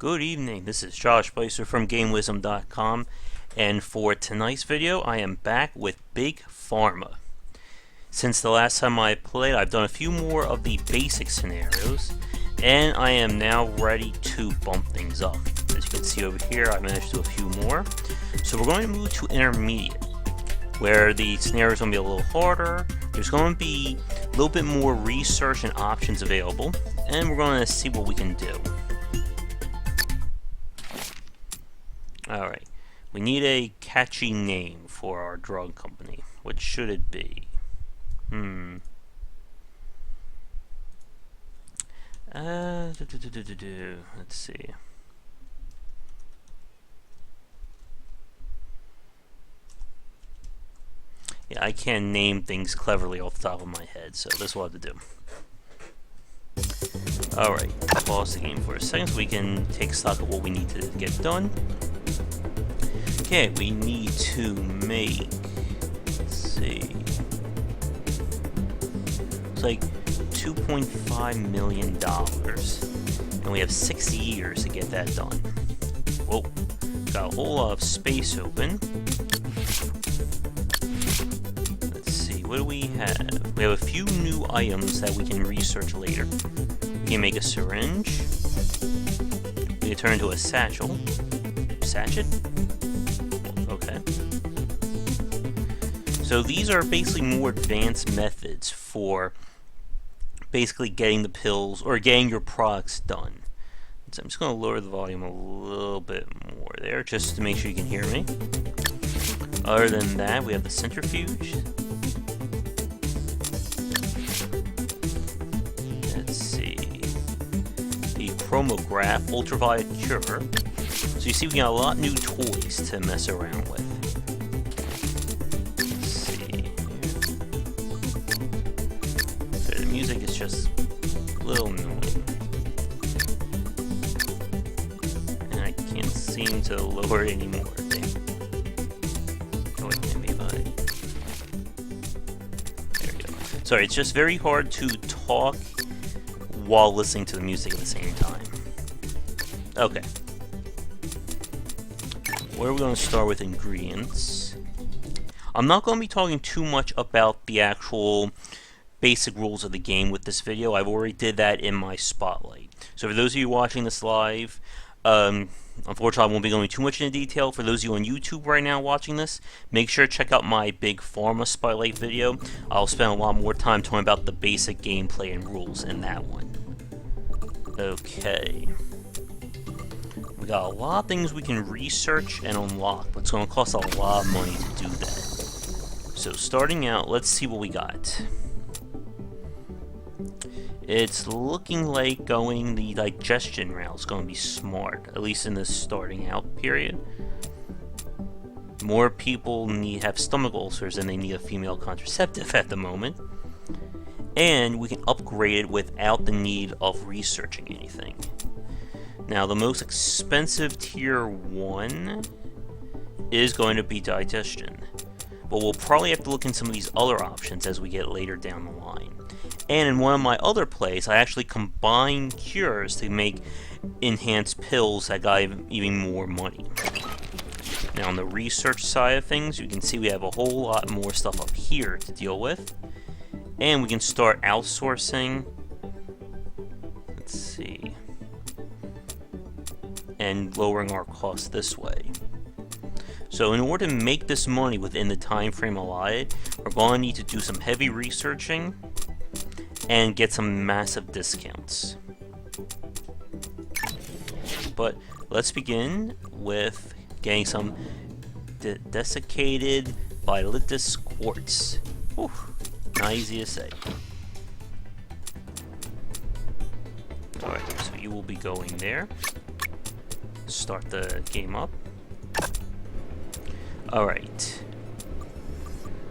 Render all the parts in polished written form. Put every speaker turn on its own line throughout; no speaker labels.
Good evening, this is Josh Spicer from GameWisdom.com, and for tonight's video I am back with Big Pharma. Since the last time I played, I've done a few more of the basic scenarios, and I am now ready to bump things up. As you can see over here, I managed to do a few more. So we're going to move to intermediate, where the scenario is going to be a little harder. There's going to be a little bit more research and options available, and we're going to see what we can do. Alright, we need a catchy name for our drug company. What should it be? Let's see. Yeah, I can't name things cleverly off the top of my head, so this will have to do. Alright, pause the game for a second so we can take stock of what we need to get done. Okay, we need to make, let's see, it's like $2.5 million, and we have 60 years to get that done. Whoa, got a whole lot of space open. Let's see, what do we have? We have a few new items that we can research later. We can make a syringe. We can turn into a satchel. Sachet? Okay. So these are basically more advanced methods for basically getting the pills or getting your products done. So I'm just going to lower the volume a little bit more there just to make sure you can hear me. Other than that, we have the centrifuge. Let's see. The chromograph ultraviolet cure. So you see we got a lot of new toys to mess around with. Let's see. So the music is just a little annoying. And I can't seem to lower it anymore. Damn. Oh wait, maybe if I... There we go. Sorry, it's just very hard to talk while listening to the music at the same time. Okay. Where are we going to start with ingredients? I'm not going to be talking too much about the actual basic rules of the game with this video. I've already did that in my spotlight. So for those of you watching this live, unfortunately I won't be going too much into detail. For those of you on YouTube right now watching this, make sure to check out my Big Pharma spotlight video. I'll spend a lot more time talking about the basic gameplay and rules in that one. Okay. We got a lot of things we can research and unlock, but it's going to cost a lot of money to do that. So starting out, let's see what we got. It's looking like going the digestion route is going to be smart, at least in this starting out period. More people have stomach ulcers than they need a female contraceptive at the moment. And we can upgrade it without the need of researching anything. Now, the most expensive tier 1 is going to be digestion, but we'll probably have to look in some of these other options as we get later down the line. And in one of my other plays, I actually combined cures to make enhanced pills that got even more money. Now, on the research side of things, you can see we have a whole lot more stuff up here to deal with, and we can start outsourcing. Let's see. And lowering our costs this way. So in order to make this money within the time frame allotted, we're going to need to do some heavy researching and get some massive discounts. But let's begin with getting some desiccated Bilitis quartz. Whew, not easy to say. Alright, so you will be going there. Start the game up. Alright.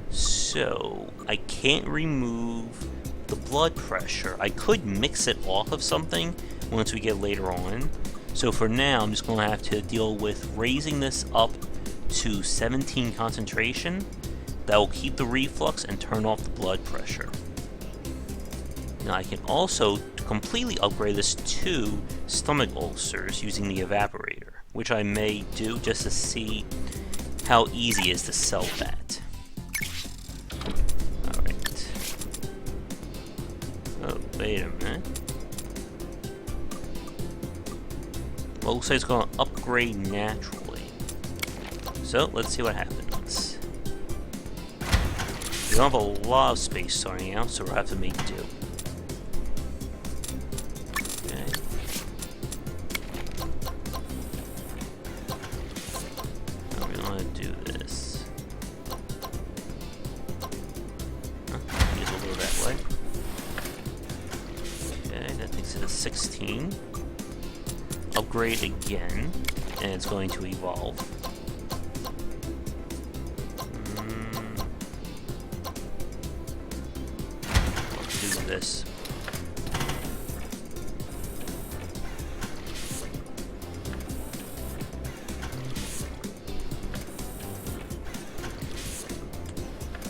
So, I can't remove the blood pressure. I could mix it off of something once we get later on. So for now, I'm just going to have to deal with raising this up to 17 concentration. That will keep the reflux and turn off the blood pressure. Now I can also completely upgrade this to stomach ulcers using the evaporator, which I may do just to see how easy it is to sell that. Alright. Oh, wait a minute. Well, looks like it's going to upgrade naturally. So, let's see what happens. We don't have a lot of space starting out, so we'll have to make do. Okay. Now we want to do this. Use a little that way. Okay, that takes it to 16. Upgrade again, and it's going to evolve. Let's do this.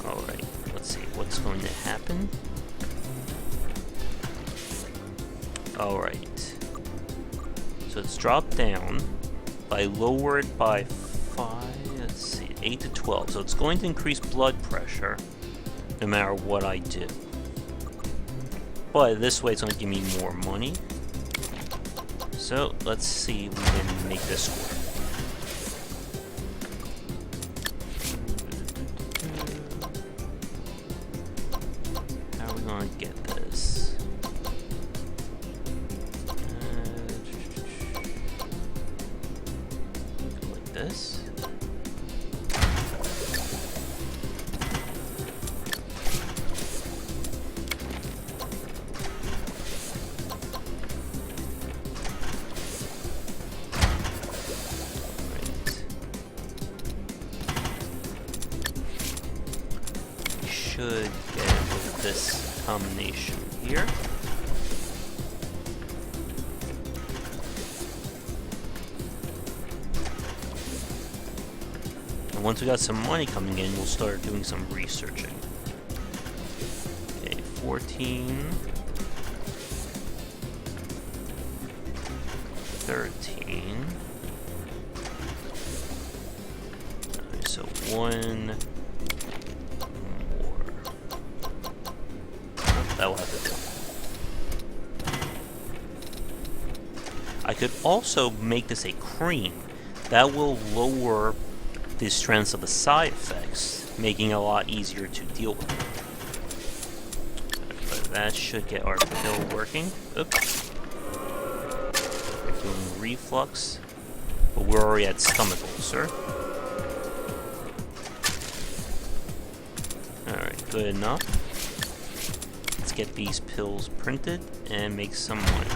Alright, let's see what's going to happen. Alright. So it's dropped down. If I lower it by 5, let's see, 8 to 12. So it's going to increase blood pressure no matter what I do. But this way it's going to give me more money. So let's see if we can make this work. How are we going to get this? This. Should get with this combination here. Once we got some money coming in, we'll start doing some researching. Okay, 14. 13. Alright, so one more. That will have to do. I could also make this a cream. That will lower the strength of the side effects, making it a lot easier to deal with. But that should get our pill working. Oops. We're doing reflux, but we're already at stomach ulcer. Alright, good enough. Let's get these pills printed and make some money.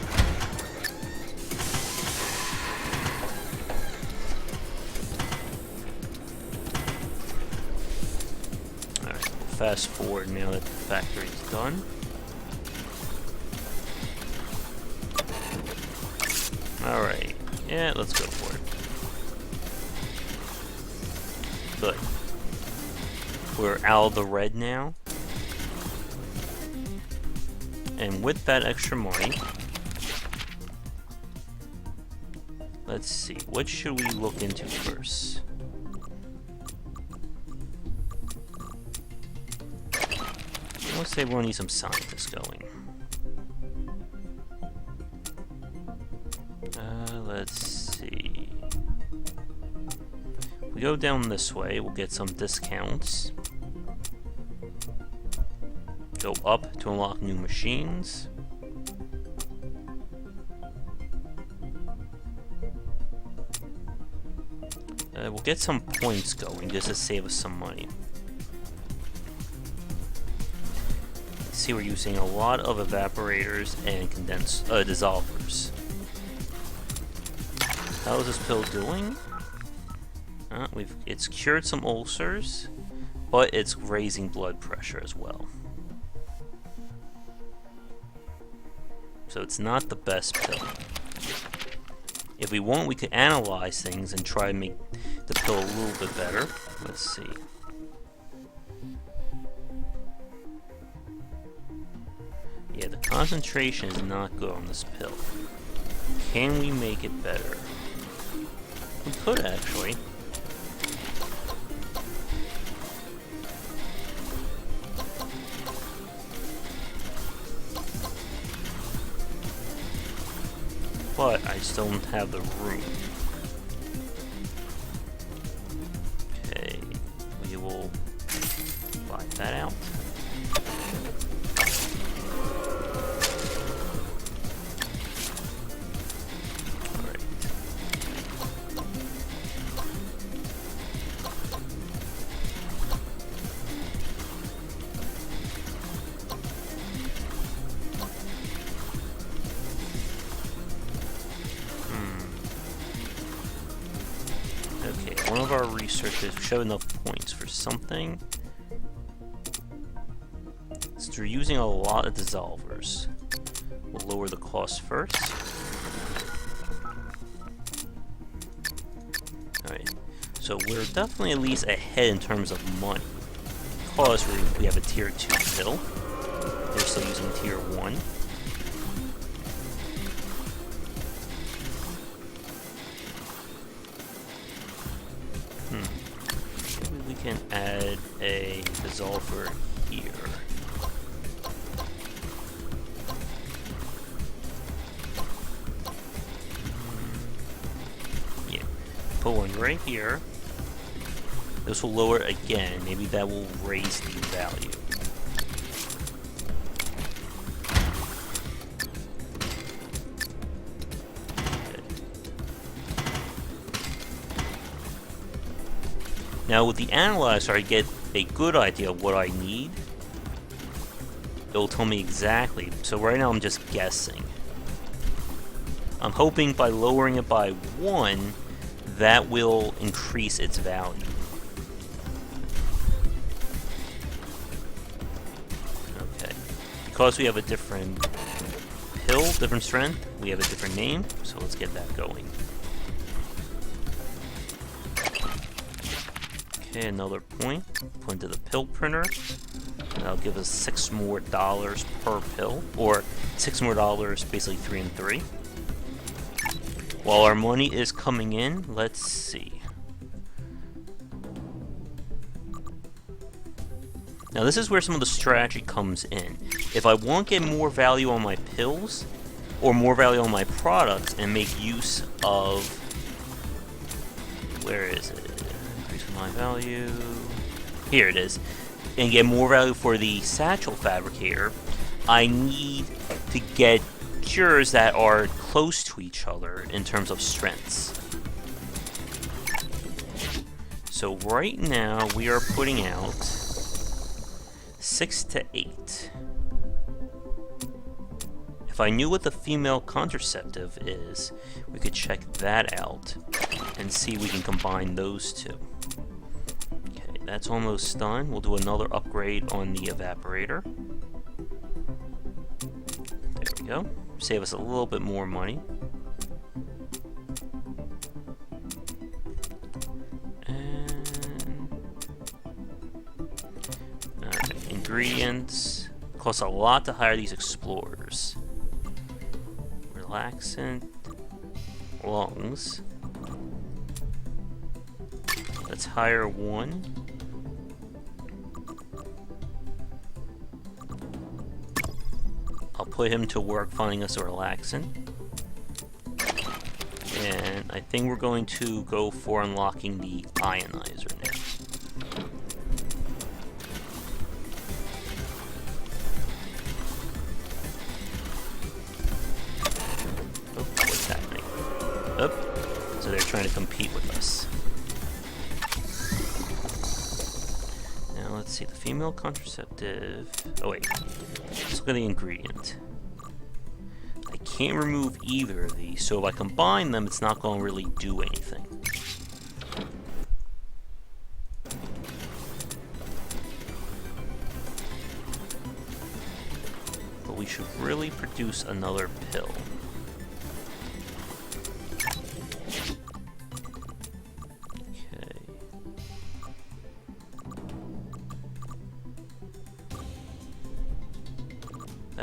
Fast forward now that the factory is done. Alright, yeah, let's go for it. Good. We're out of the red now. And with that extra money, let's see, what should we look into first? Let's say we'll need some scientists going. Let's see. If we go down this way, we'll get some discounts. Go up to unlock new machines. We'll get some points going just to save us some money. See, we're using a lot of evaporators and dissolvers. How is this pill doing? It's cured some ulcers, but it's raising blood pressure as well. So it's not the best pill. If we want, we could analyze things and try to make the pill a little bit better. Let's see. Yeah, the concentration is not good on this pill. Can we make it better? We could actually. But I still don't have the room. Okay, we will buy that out. Alright. Okay, one of our researchers show enough points for something. Since we're using a lot of dissolvers, we'll lower the cost first. Alright, so we're definitely at least ahead in terms of money, because we have a tier 2 pill. They're still using tier 1. Maybe we can add a dissolver here. Yeah, put one right here. This will lower it again. Maybe that will raise the value. Now with the analyzer, I get a good idea of what I need. It'll tell me exactly. So right now I'm just guessing. I'm hoping by lowering it by 1, that will increase its value. Okay. Because we have a different pill, different strength, we have a different name, so let's get that going. Okay, another point. Put into the pill printer. That'll give us $6 more per pill, or $6 more, basically 3 and 3. While our money is coming in, let's see. Now this is where some of the strategy comes in. If I want to get more value on my pills, or more value on my products, and make use of... Where is it? My value, here it is, and get more value for the satchel fabricator, I need to get cures that are close to each other in terms of strengths. So right now we are putting out 6 to 8. If I knew what the female contraceptive is, we could check that out and see if we can combine those two. That's almost done. We'll do another upgrade on the evaporator. There we go. Save us a little bit more money. And ingredients. Costs a lot to hire these explorers. Relaxant. Lungs. Let's hire 1. I'll put him to work finding us a relaxant. And I think we're going to go for unlocking the ionizer now. Oh, what's happening? Oh, so they're trying to compete with us. Now let's see, the female contraceptive... Oh wait, let's look at the ingredient. I can't remove either of these, so if I combine them, it's not going to really do anything. But we should really produce another pill.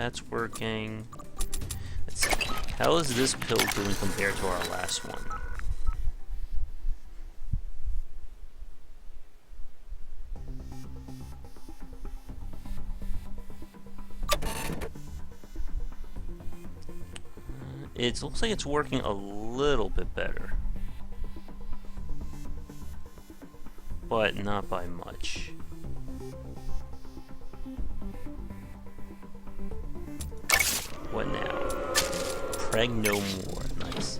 that's working. Let's see. How is this pill doing compared to our last one? It looks like it's working a little bit better, but not by much. What now? Preg no more. Nice.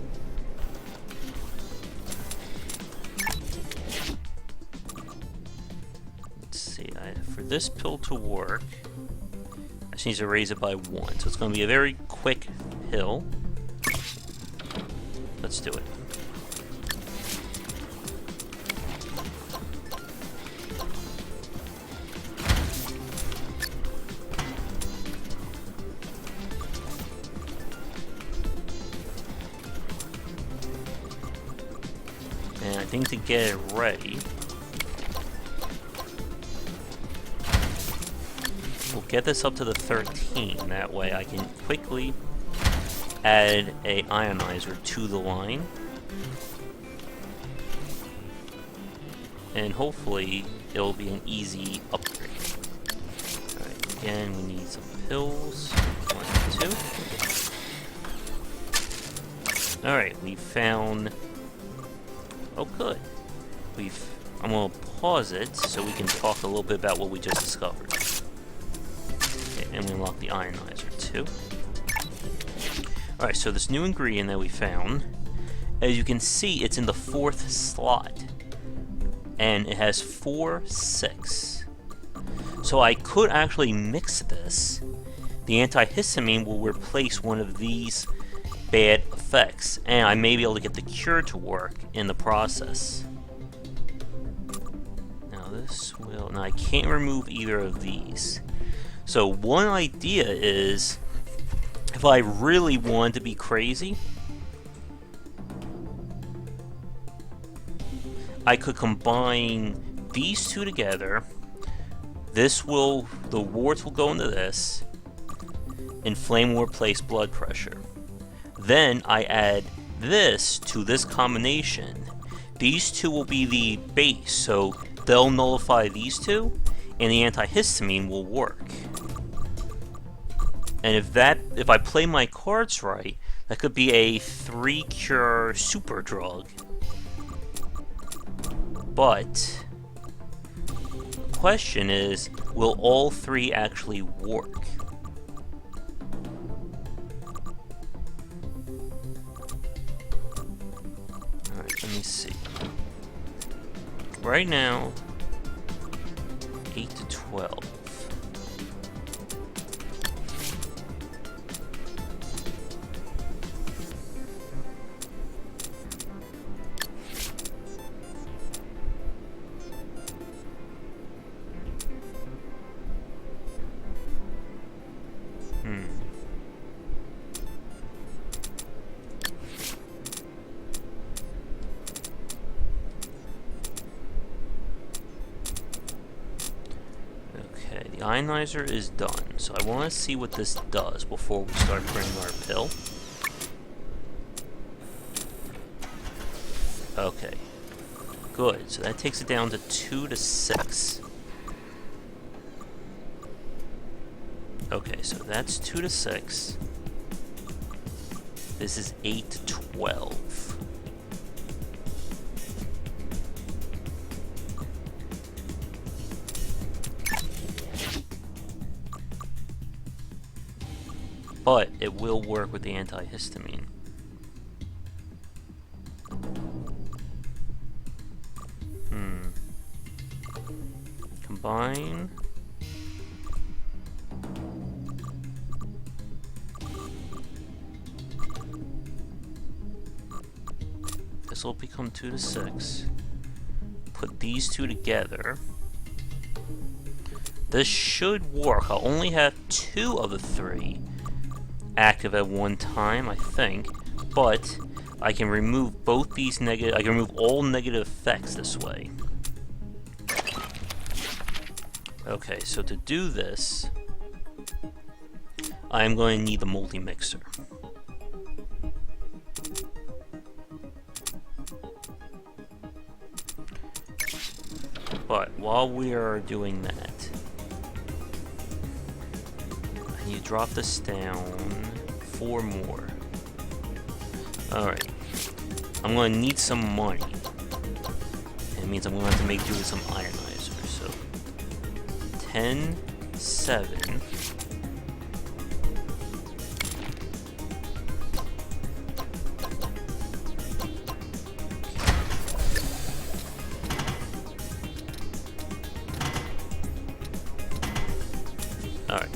Let's see. For this pill to work, I just need to raise it by 1. So it's going to be a very quick pill. Let's do it. And I think to get it ready, we'll get this up to the 13. That way I can quickly add a ionizer to the line, and hopefully it'll be an easy upgrade. Alright, again we need some pills. 1, 2. Alright, we found... Oh good. I'm gonna pause it so we can talk a little bit about what we just discovered. Okay, and we unlock the ionizer too. Alright, so this new ingredient that we found, as you can see, it's in the 4th slot. And it has 4, 6. So I could actually mix this. The antihistamine will replace one of these bad effects, and I may be able to get the cure to work in the process. Now this will... Now I can't remove either of these. So one idea is, if I really want to be crazy, I could combine these two together. The warts will go into this, and flame will replace blood pressure. Then I add this to this combination. These two will be the base, so they'll nullify these two, and the antihistamine will work. And if I play my cards right, that could be a 3-cure super drug. But the question is, will all 3 actually work? Alright, let me see. Right now, 8 to 12. The ionizer is done, so I want to see what this does before we start bringing our pill. Okay, good. So that takes it down to 2 to 6. Okay, so that's 2 to 6. This is 8 to 12. But it will work with the antihistamine. Combine. This will become 2 to 6. Put these two together. This should work. I'll only have 2 of the 3 active at one time, I think, but I can remove both these negative. I can remove all negative effects this way. Okay, so to do this, I'm going to need the multi-mixer. But while we are doing that, I need to drop this down 4 more. Alright. I'm going to need some money. It means I'm going to have to make do with some ionizers. So 10, 7. Alright.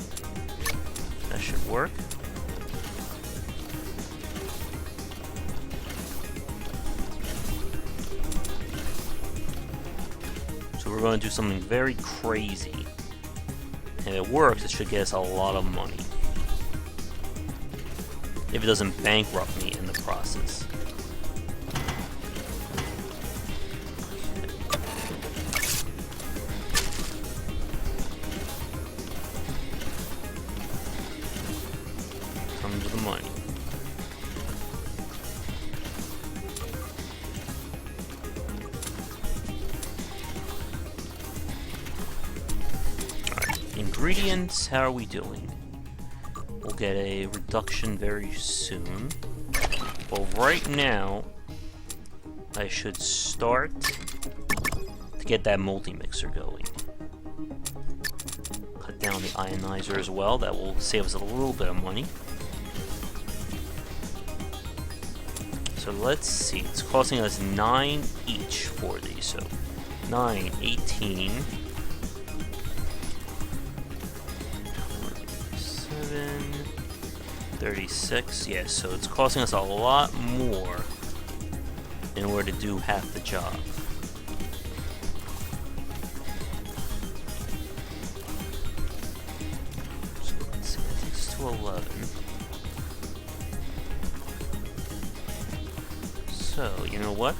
That should work. So we're going to do something very crazy. And if it works, it should get us a lot of money. If it doesn't bankrupt me in the process. Comes the money. Ingredients, how are we doing? We'll get a reduction very soon. Well, right now, I should start to get that multi-mixer going. Cut down the ionizer as well, that will save us a little bit of money. So let's see, it's costing us 9 each for these, so 9, 18... 36, yes, so it's costing us a lot more in order to do half the job. So let's see, that takes us to 11. So, you know what?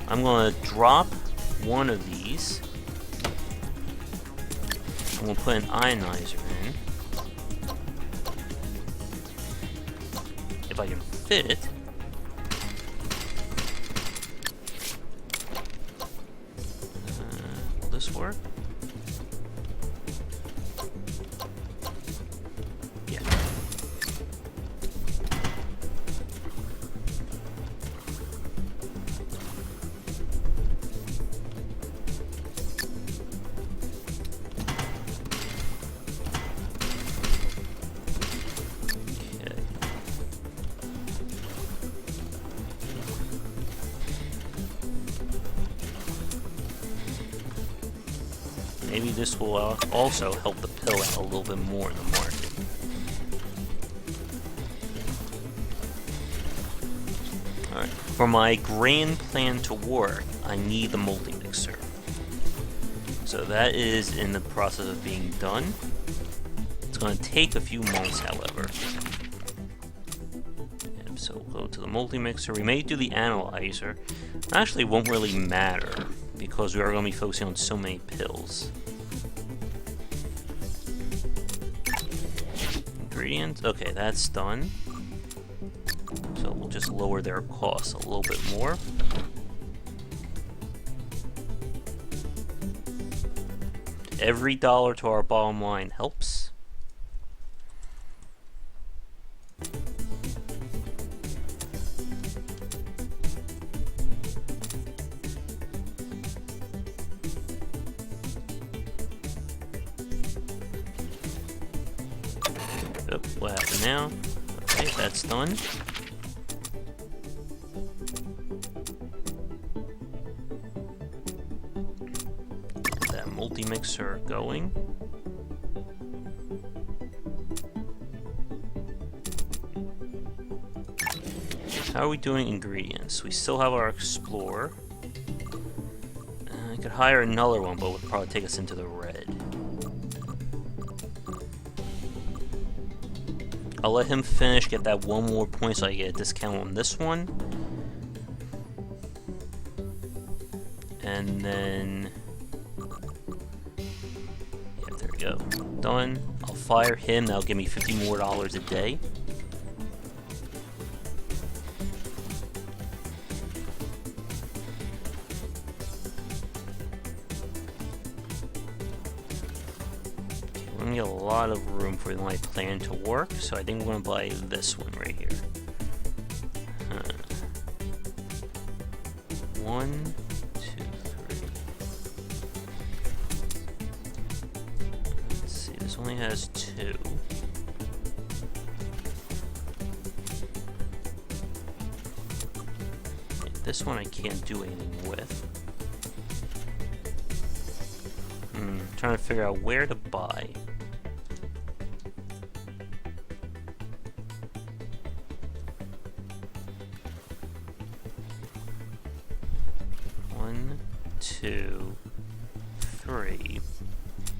I'm going to drop one of these. I'm going to put an ionizer in. If I can fit it. Will this work? Yeah. Maybe this will also help the pill out a little bit more in the market. Alright, for my grand plan to work, I need the multi-mixer. So that is in the process of being done. It's going to take a few months, however. Yep, so we'll go to the multi-mixer. We may do the analyzer. Actually, it won't really matter, because we are going to be focusing on so many pills. Ingredients? Okay, that's done. So we'll just lower their costs a little bit more. Every dollar to our bottom line helps. Oh, what happened now? Okay, that's done. Get that multi-mixer going. How are we doing ingredients? We still have our Explorer. I could hire another one, but it would probably take us into the red. I'll let him finish, get that one more point so I get a discount on this one. And then... yeah, 30. go. Done. I'll fire him. That'll give me $50 more a day. We're gonna get a lot of room for my plan to work, so I think we're gonna buy this one right here. 1, 2, 3. Let's see, this only has 2. This one I can't do anything with. Trying to figure out where to buy. One, 2, 3.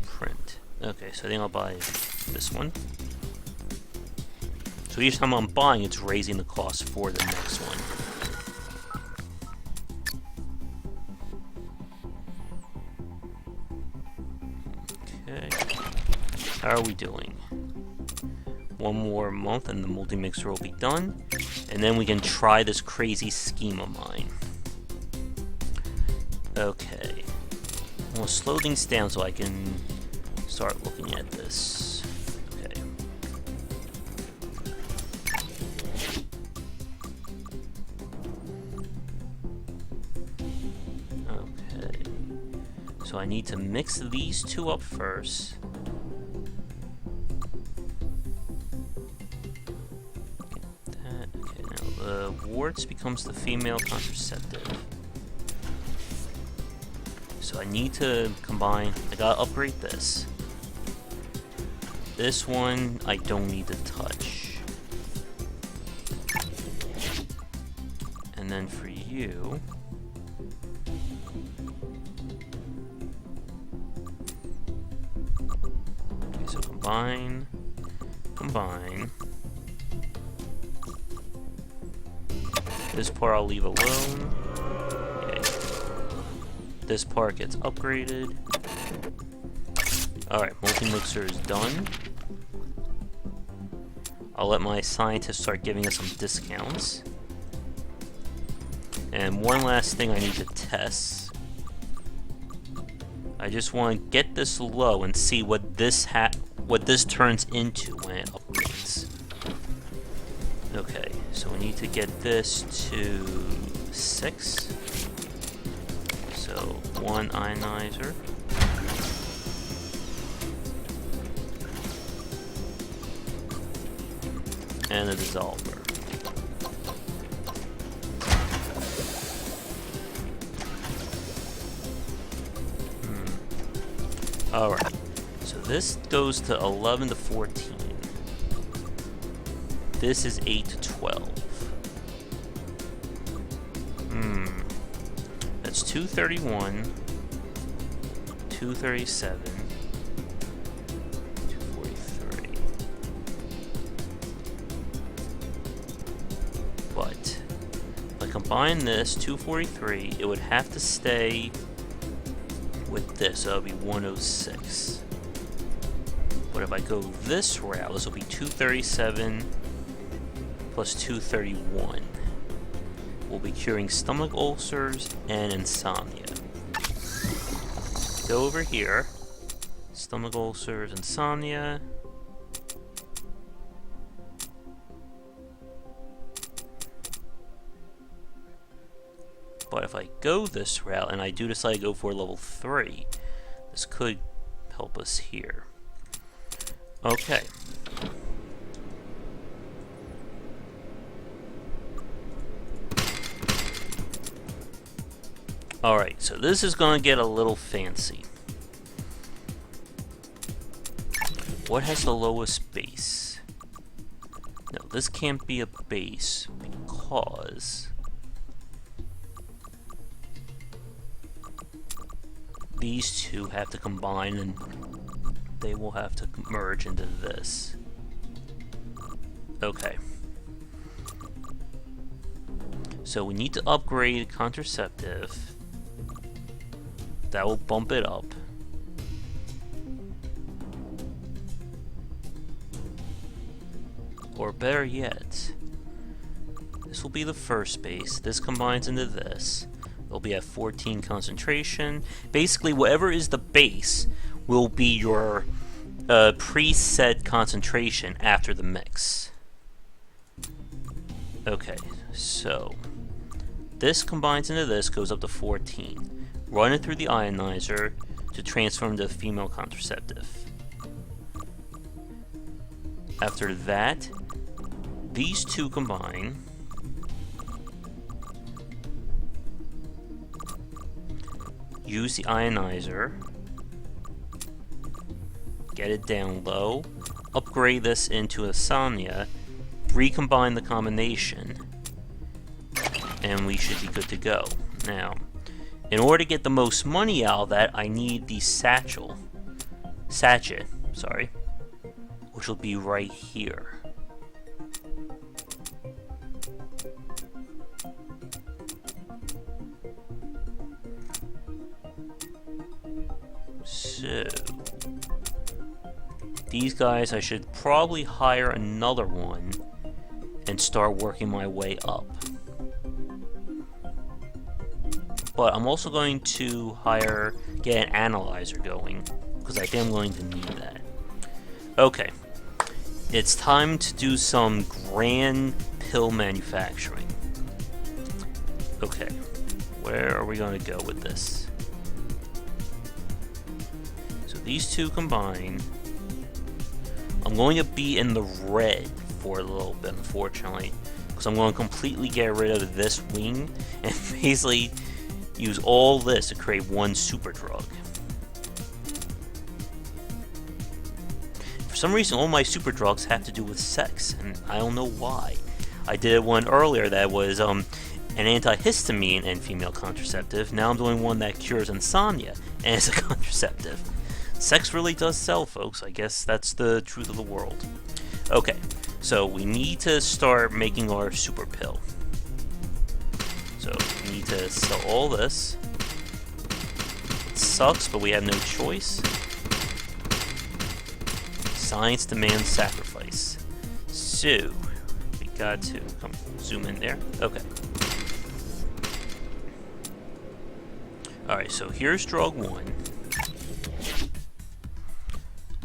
Print. Okay, so I think I'll buy this one. So each time I'm buying, it's raising the cost for the next one. How are we doing? One more month and the multi-mixer will be done. And then we can try this crazy scheme of mine. Okay. I'm going to slow things down so I can start looking at this. Okay. Okay. So I need to mix these two up first. Warts becomes the female contraceptive. So I need to combine. I gotta upgrade this. This one I don't need to touch. And then for you, okay, so combine. This part I'll leave alone. Okay. This part gets upgraded. Alright, multi-mixer is done. I'll let my scientists start giving us some discounts. And one last thing I need to test. I just want to get this low and see what this turns into when it upgrades. Okay, so we need to get this to 6. So 1 ionizer. And a dissolver. Alright, so this goes to 11 to 14. This is 8 to 12. That's 231, 237, 243. But if I combine this, 243, it would have to stay with this, so it would be 106. But if I go this route, this will be 237 plus 231. We'll be curing stomach ulcers and insomnia. Go over here. Stomach ulcers, insomnia. But if I go this route and I do decide to go for level 3, this could help us here. Okay. Alright, so this is going to get a little fancy. What has the lowest base? No, this can't be a base because these two have to combine and they will have to merge into this. Okay. So we need to upgrade contraceptive. That will bump it up. Or better yet, this will be the first base. This combines into this. It'll be at 14 concentration. Basically, whatever is the base will be your preset concentration after the mix. Okay, so this combines into this, goes up to 14. Run it through the ionizer to transform to female contraceptive. After that, these two combine. Use the ionizer. Get it down low. Upgrade this into insomnia. Recombine the combination. And we should be good to go. Now, in order to get the most money out of that, I need the sachet, which will be right here. So, these guys, I should probably hire another one and start working my way up. But I'm also going to get an analyzer going, because I think I'm going to need that. Okay, it's time to do some grand pill manufacturing. Okay, where are we going to go with this? So these two combine. I'm going to be in the red for a little bit, unfortunately, because I'm going to completely get rid of this wing and basically use all this to create one super drug. For some reason, all my super drugs have to do with sex, and I don't know why. I did one earlier that was an antihistamine and female contraceptive. Now I'm doing one that cures insomnia and is a contraceptive. Sex really does sell, folks. I guess that's the truth of the world. Okay, so we need to start making our super pill. So we need to sell all this. It sucks, but we have no choice. Science demands sacrifice. So we got to zoom in there. Okay. Alright, so here's drug 1.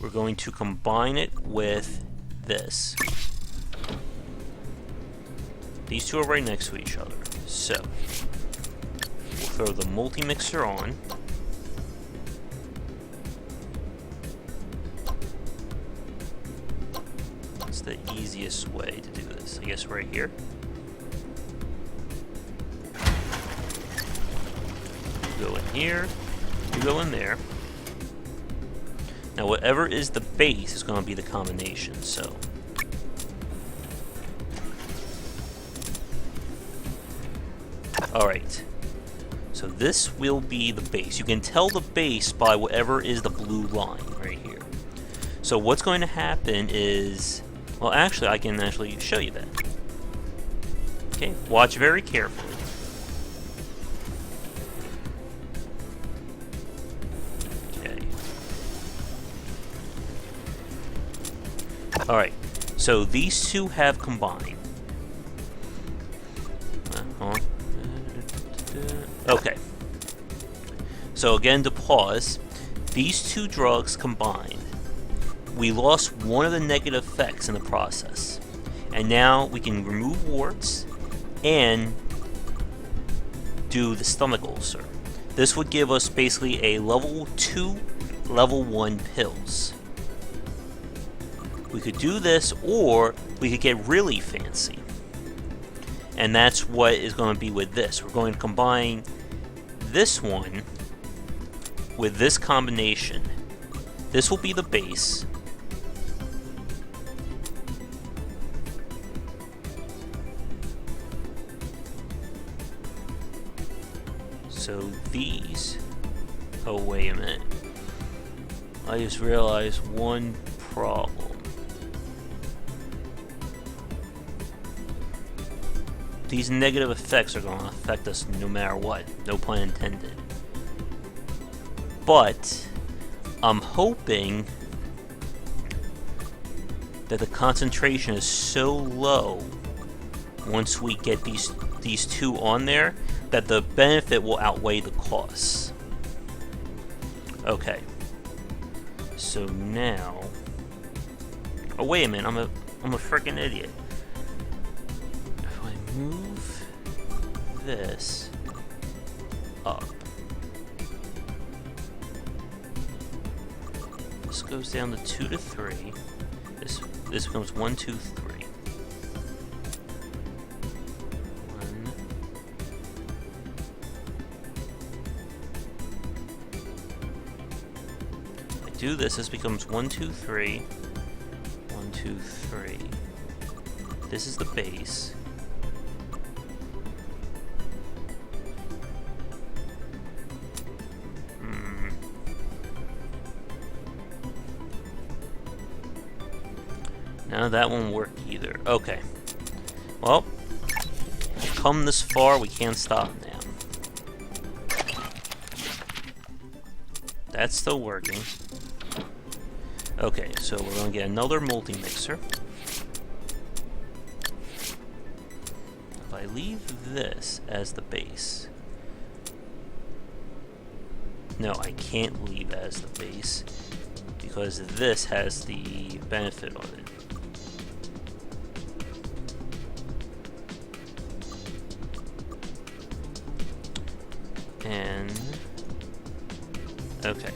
We're going to combine it with this. These two are right next to each other. So, we'll throw the multi-mixer on. That's the easiest way to do this. I guess right here. You go in here. You go in there. Now, whatever is the base is going to be the combination, so. Alright. So this will be the base. You can tell the base by whatever is the blue line right here. So what's going to happen is... Well, actually, I can actually show you that. Okay, watch very carefully. Alright, so these two have combined. Okay. So again, to pause, these two drugs combined. We lost one of the negative effects in the process. And now we can remove warts and do the stomach ulcer. This would give us basically a level 2, level 1 pills. We could do this, or we could get really fancy. And that's what is going to be with this. We're going to combine this one with this combination. This will be the base. So these... Oh, wait a minute. I just realized one problem. These negative effects are going to affect us no matter what. No pun intended. But I'm hoping that the concentration is so low once we get these two on there that the benefit will outweigh the costs. Okay. So now, oh wait a minute, I'm a freaking idiot. If I move this up, this goes down to 2 to 3. This becomes 1, 2, 3. 1. If I do this becomes 1, 2, 3. 1, 2, 3. This is the base. No, that won't work either. Okay. Well, we've come this far, we can't stop now. That's still working. Okay, so we're going to get another multi-mixer. If I leave this as the base... No, I can't leave as the base, because this has the benefit on it. And okay.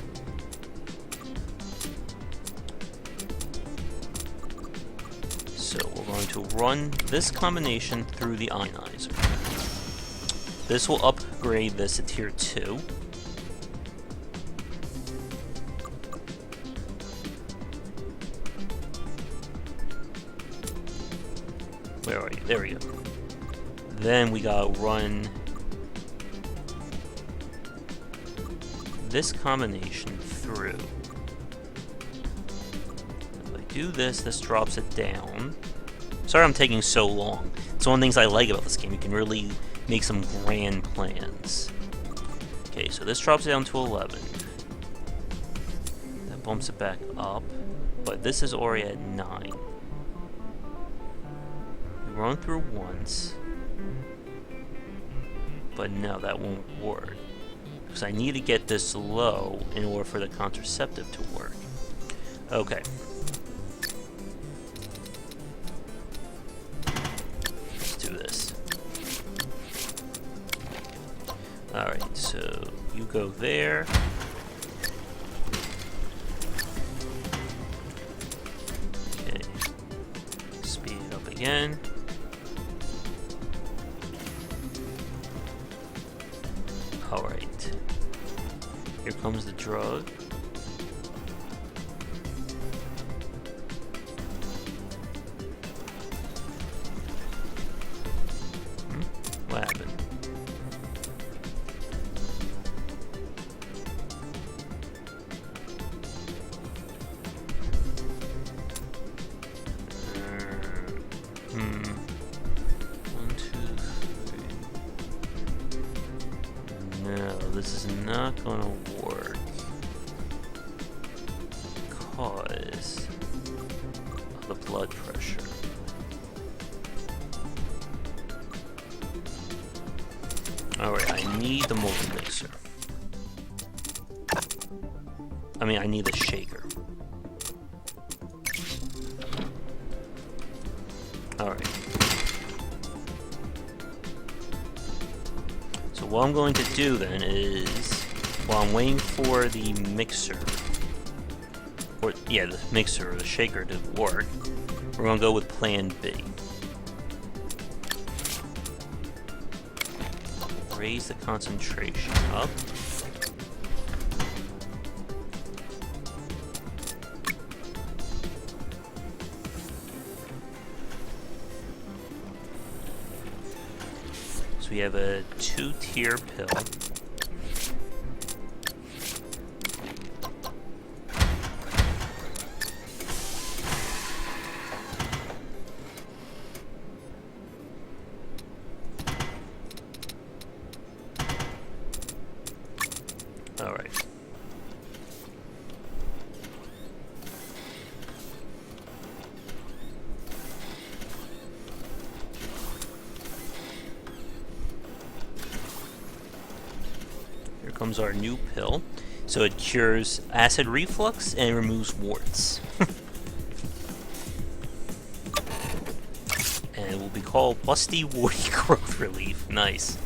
So we're going to run this combination through the ionizer. This will upgrade this to tier 2. Where are you? There we go. Then we gotta run this combination through. If I do this, this drops it down. Sorry I'm taking so long. It's one of the things I like about this game. You can really make some grand plans. Okay, so this drops it down to 11. That bumps it back up. But this is already at 9. We run through once. But no, that won't work. Because I need to get this low in order for the contraceptive to work. Okay. Let's do this. Alright, so you go there. Okay. Speed it up again. Alright. Here comes the drug. What happened? This is not going to work because of the blood pressure. Alright, I need the multi-mixer. I mean, I need the shaker. Alright. So what I'm going to do then is, while I'm waiting for the mixer, or yeah, the mixer or the shaker to work, we're going to go with plan B. Raise the concentration up. So we have a 2-tier pill. Alright. comes our new pill. So it cures acid reflux and removes warts. And it will be called Busty Warty Growth Relief. Nice.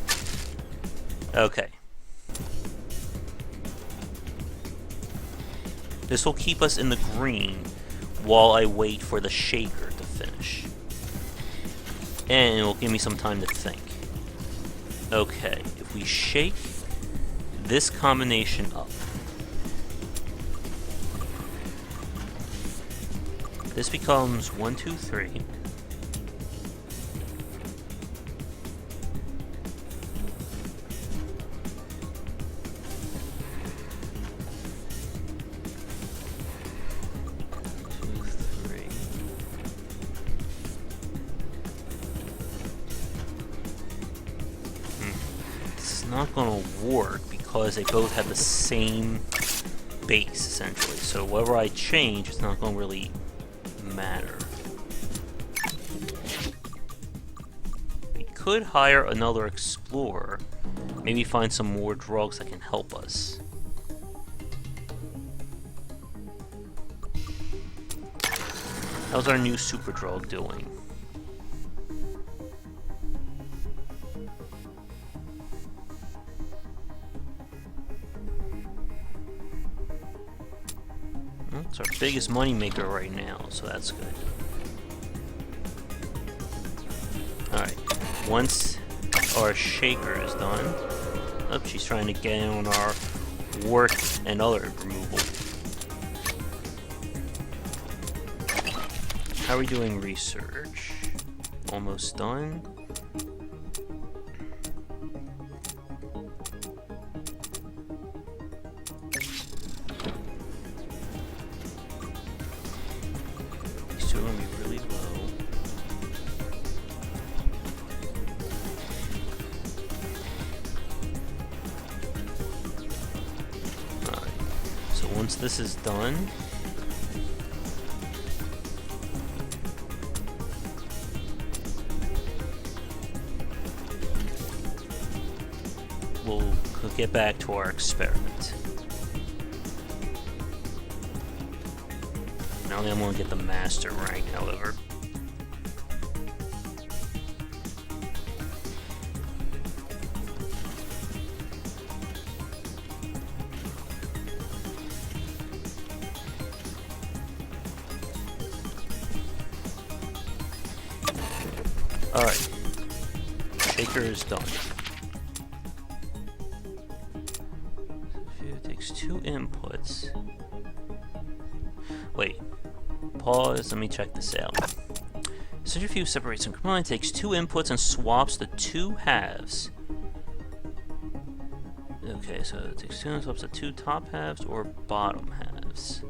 Okay. This will keep us in the green while I wait for the shaker to finish. And it will give me some time to think. Okay, if we shake this combination up, this becomes 1, 2, 3. Not going to work because they both have the same base essentially, so whatever I change, it's not going to really matter. We could hire another explorer, maybe find some more drugs that can help us. How's our new super drug doing? It's our biggest moneymaker right now, so that's good. Alright, once our shaker is done... Oh, she's trying to get in on our wart and other removal. How are we doing research? Almost done. Once this is done, we'll get back to our experiment. Now I'm going to get the master rank, however. Alright, shaker is done. It takes 2 inputs. Wait, pause, let me check this out. Centrifuge separates and combines, takes 2 inputs and swaps the 2 halves. Okay, so it takes 2 and swaps the 2 top halves or bottom halves.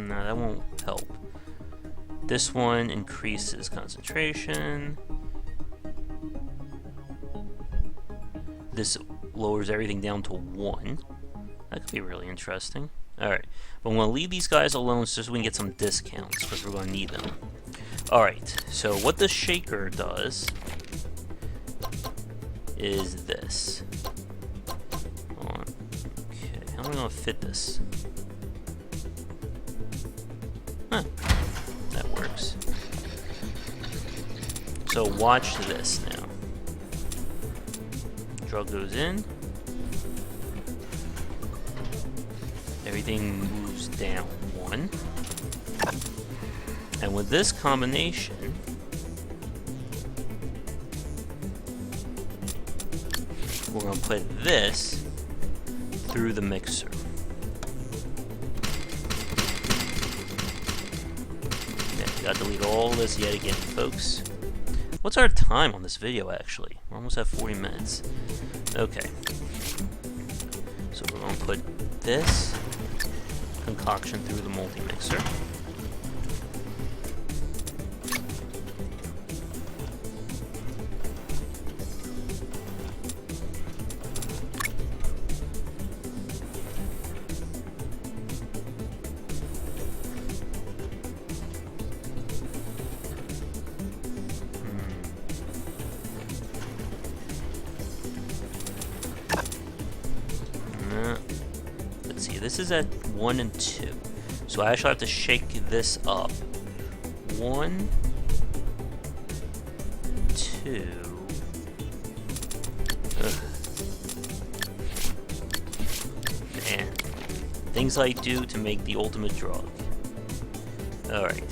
No, that won't help. This one increases concentration. This lowers everything down to 1. That could be really interesting. Alright, but I'm going to leave these guys alone so we can get some discounts, because we're going to need them. Alright, so what the shaker does is this. Hold on. Okay, how am I going to fit this? Huh, that works. So watch this now. Drug goes in. Everything moves down 1. And with this combination, we're going to put this through the mixer. Gotta delete all this yet again, folks. What's our time on this video, actually? We're almost at 40 minutes. Okay. So we're gonna put this concoction through the multi-mixer. see, this is at 1 and 2. So I actually have to shake this up. 1, 2. Ugh. Man. Things I do to make the ultimate drug. Alright.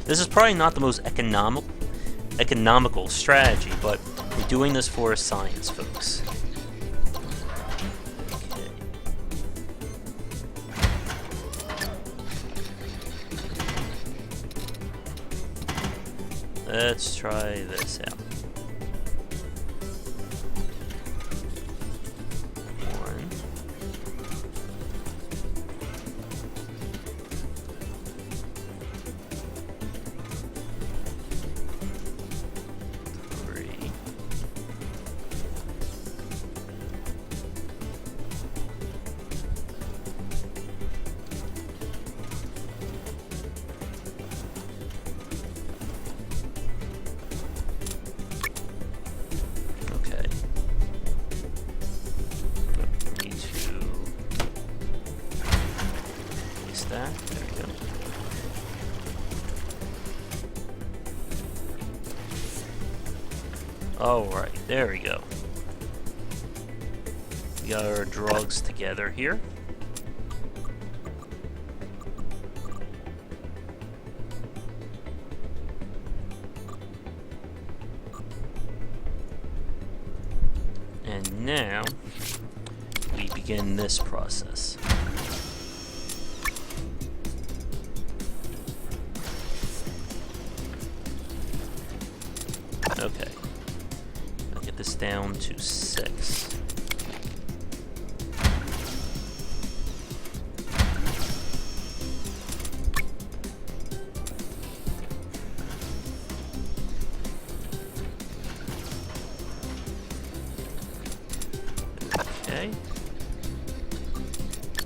This is probably not the most economical strategy, but we're doing this for science, folks. Okay. Let's try this out. 1. 3. Okay. Need to place that. There we go. Alright, there we go. We got our drugs together here. And now we begin this process. Okay. I'll get this down to 6. Okay.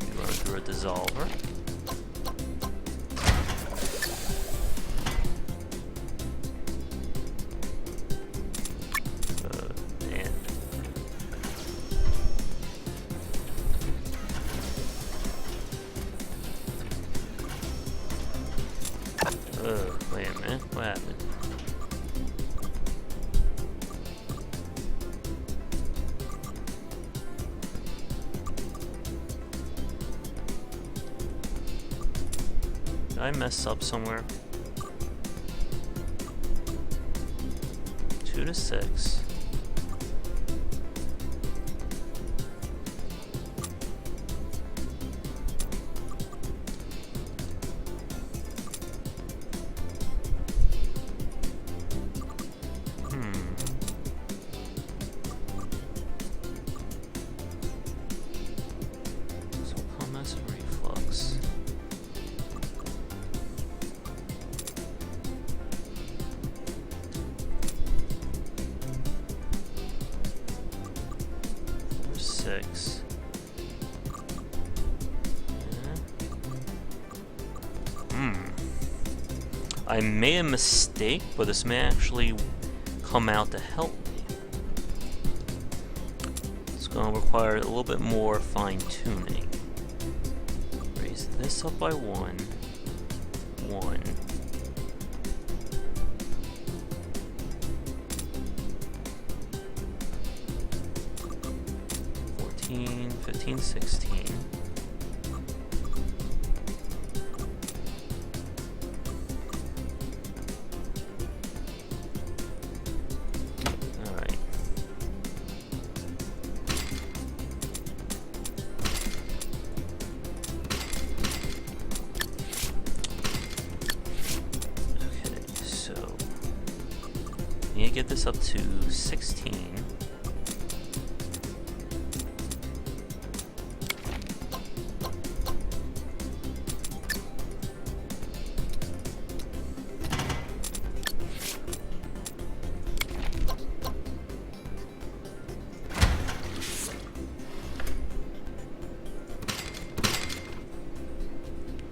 We run through a dissolver. Man. Wait a minute. What happened? Did I mess up somewhere? 2 to 6. So comments and reflux. There's 6. I made a mistake, but this may actually come out to help me. It's going to require a little bit more fine-tuning. Raise this up by 1. 1. 14, 15, 16. Alright. Okay, so we need to get this up to 16.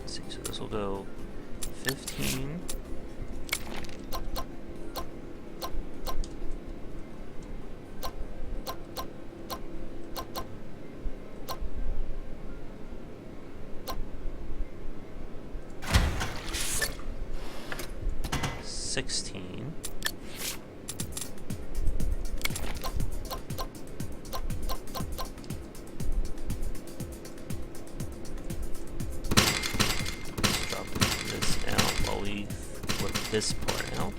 So this will go 15. this part out.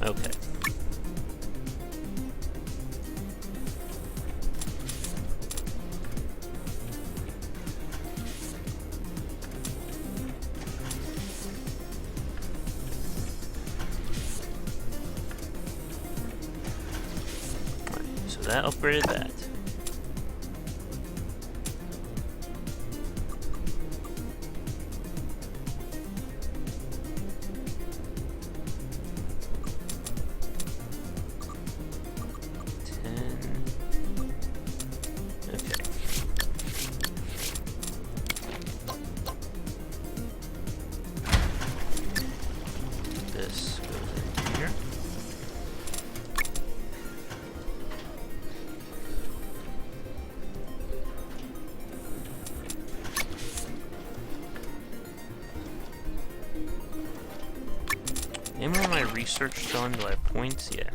Okay. Alright, so that upgraded that. This goes in here. Any more of my research done? Do I have points? Yeah.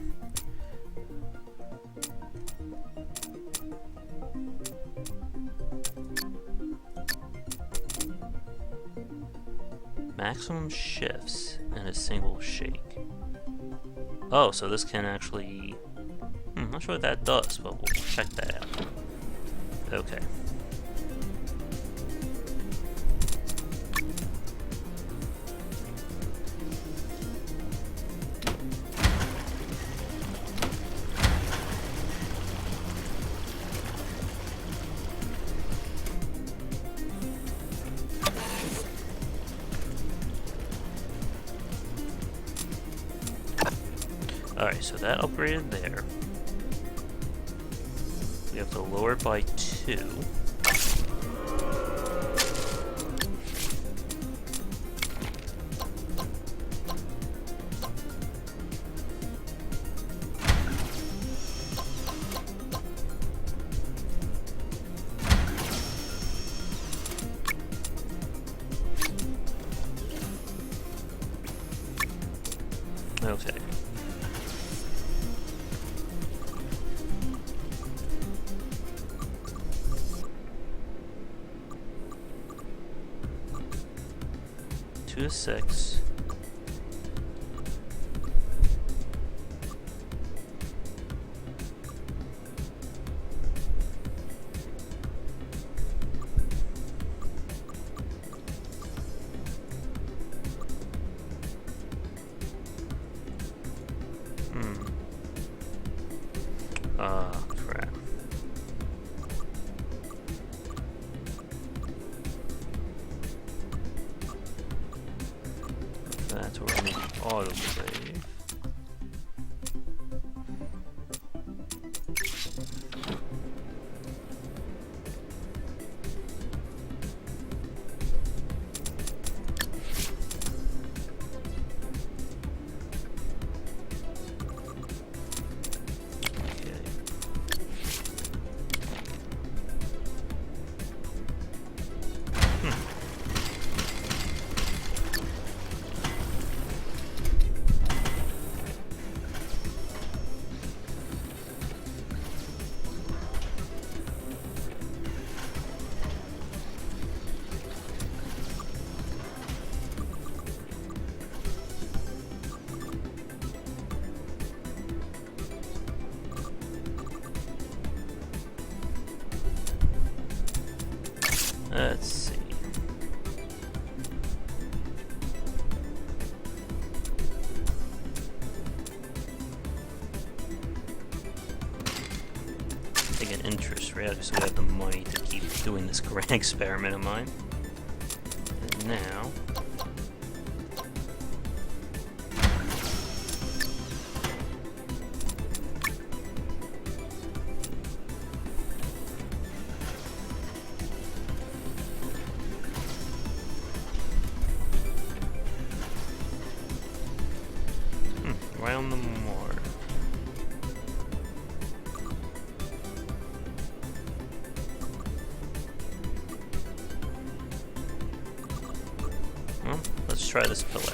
Maximum shifts and a single shake. Oh, so this can actually... I'm not sure what that does, but we'll check that out. Okay. Alright, so that upgraded there. We have to lower it by 2. Okay. To 6. Crap. That's where we need autosave. Let's see. Take an interest rate, so we have the money to keep doing this grand experiment of mine. And now... Right on the mark. Well, let's try this pillar.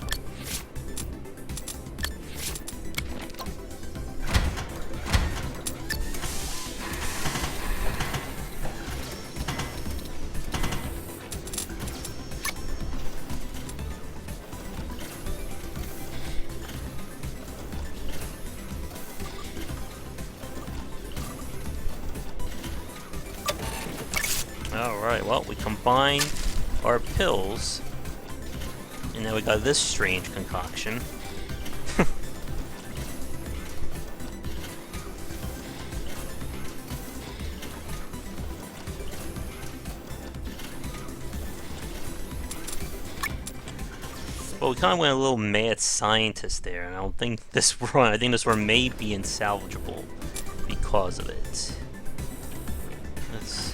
Alright, well, we combined our pills, and now we got this strange concoction. Well, we kind of went a little mad scientist there, and I don't think this run, I think this run may be insalvageable because of it. Let's see.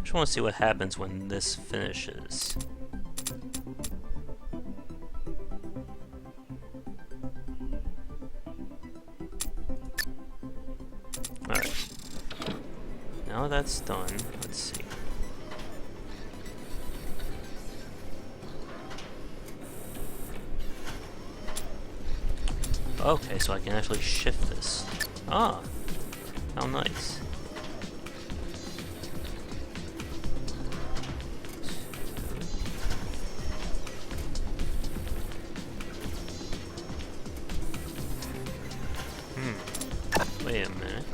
Just want to see what happens when this finishes. Alright. Now that's done, let's see. Okay, so I can actually shift this. Ah, how nice. Wait a minute.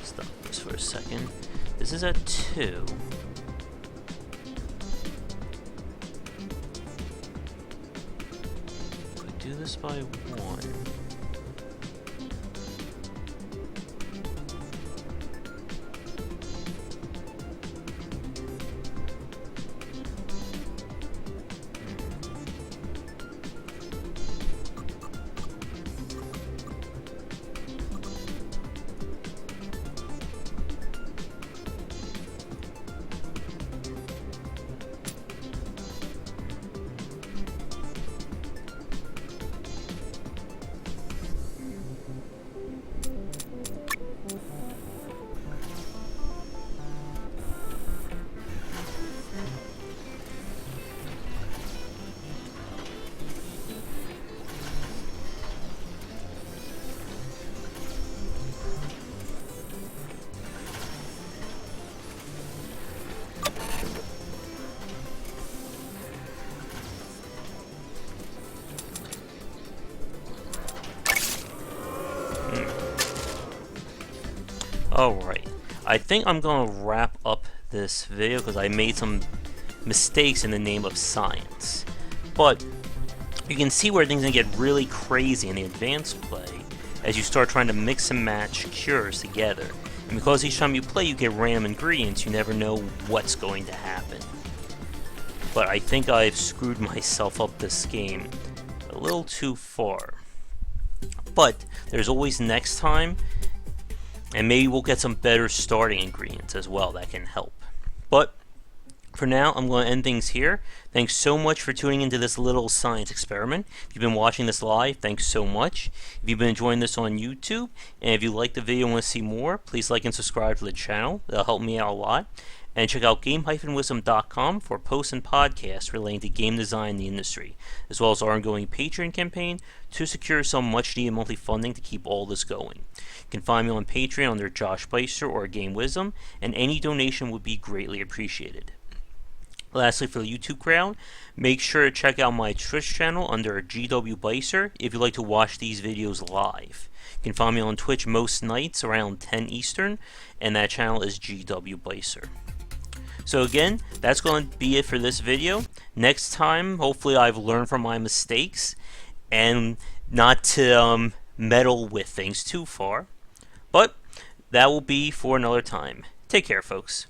Stop this for a second. This is a 2. Could do this by 1. Alright, I think I'm going to wrap up this video because I made some mistakes in the name of science. But you can see where things are going to get really crazy in the advanced play as you start trying to mix and match cures together. And because each time you play you get random ingredients, you never know what's going to happen. But I think I've screwed myself up this game a little too far. But there's always next time. And maybe we'll get some better starting ingredients as well that can help. But for now, I'm going to end things here. Thanks so much for tuning into this little science experiment. If you've been watching this live, thanks so much. If you've been enjoying this on YouTube, and if you like the video and want to see more, please like and subscribe to the channel. That'll help me out a lot. And check out game-wisdom.com for posts and podcasts relating to game design in the industry, as well as our ongoing Patreon campaign to secure some much-needed monthly funding to keep all this going. You can find me on Patreon under Josh Beister or Game Wisdom, and any donation would be greatly appreciated. Lastly, for the YouTube crowd, make sure to check out my Twitch channel under GW Beister if you'd like to watch these videos live. You can find me on Twitch most nights around 10 Eastern, and that channel is GW Beister. So again, that's going to be it for this video. Next time, hopefully I've learned from my mistakes and not to meddle with things too far. But that will be for another time. Take care, folks.